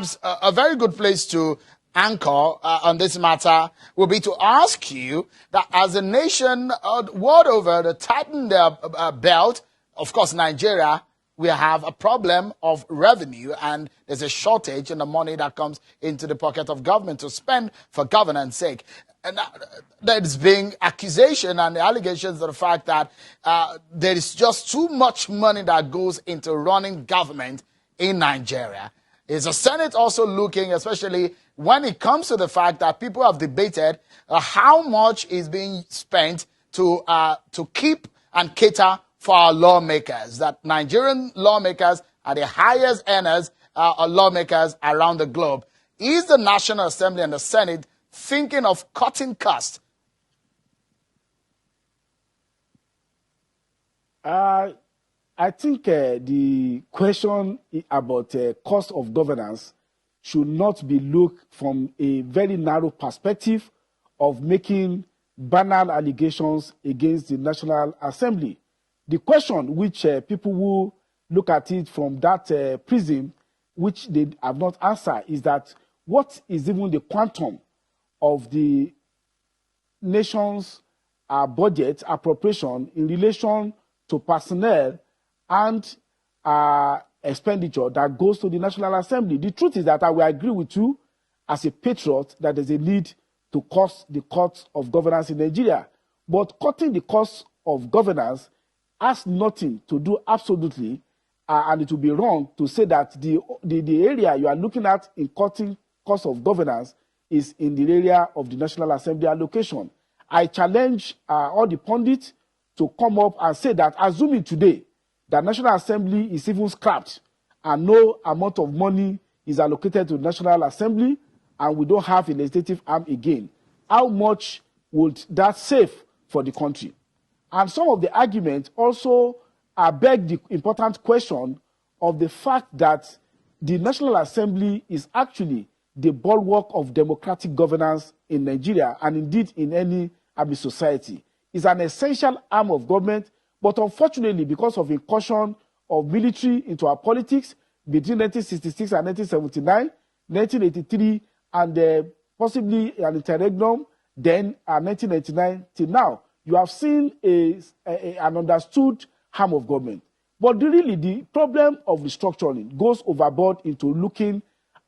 perhaps a very good place to anchor on this matter will be to ask you that as a nation world over to tighten their belt, of course, Nigeria, we have a problem of revenue and there's a shortage in the money that comes into the pocket of government to spend for governance sake. And there's been accusation and the allegations of the fact that there is just too much money that goes into running government in Nigeria. Is the Senate also looking, especially when it comes to the fact that people have debated how much is being spent to keep and cater for our lawmakers, that Nigerian lawmakers are the highest earners lawmakers around the globe. Is the National Assembly and the Senate thinking of cutting costs? I think the question about cost of governance should not be looked from a very narrow perspective of making banal allegations against the National Assembly. The question which people who look at it from that prism, which they have not answered, is that what is even the quantum of the nation's budget appropriation in relation to personnel and expenditure that goes to the National Assembly? The truth is that I will agree with you as a patriot that there's a need to cut the cost of governance in Nigeria. But cutting the cost of governance has nothing to do absolutely, and it would be wrong to say that the area you are looking at in cutting cost of governance is in the area of the National Assembly allocation. I challenge all the pundits to come up and say that, assuming today the National Assembly is even scrapped and no amount of money is allocated to the National Assembly and we don't have a legislative arm again, how much would that save for the country? And some of the arguments also beg the important question of the fact that the National Assembly is actually the bulwark of democratic governance in Nigeria and indeed in any Arab society. It's an essential arm of government, but unfortunately, because of incursion of military into our politics between 1966 and 1979, 1983, and possibly an interregnum, then 1999 till now, you have seen an understood arm of government. But really, the problem of restructuring goes overboard into looking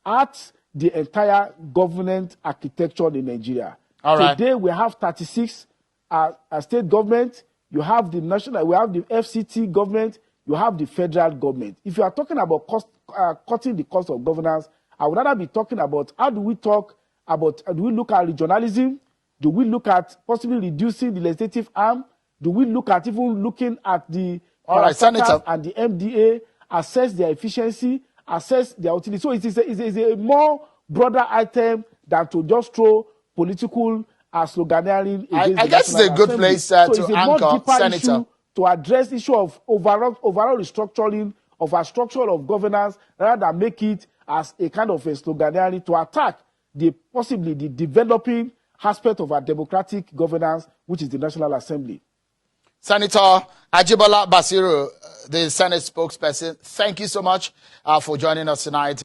at the entire government architecture in Nigeria. All right. Today, we have 36 state government, you have the national, we have the FCT government, you have the federal government. If you are talking about cutting the cost of governance, I would rather be talking about how do we talk about, do we look at regionalism? Do we look at possibly reducing the legislative arm? Do we look at even looking at the Senator and the MDA, assess their efficiency, assess their utility? So it is a more broader item than to just throw political sloganeering against I guess it's a good place to anchor, Senator, to address the issue of overall restructuring of our structure of governance rather than make it as a kind of a sloganeering to attack possibly the developing aspect of our democratic governance, which is the National Assembly. Senator Ajibola Basiru, the Senate spokesperson, thank you so much for joining us tonight.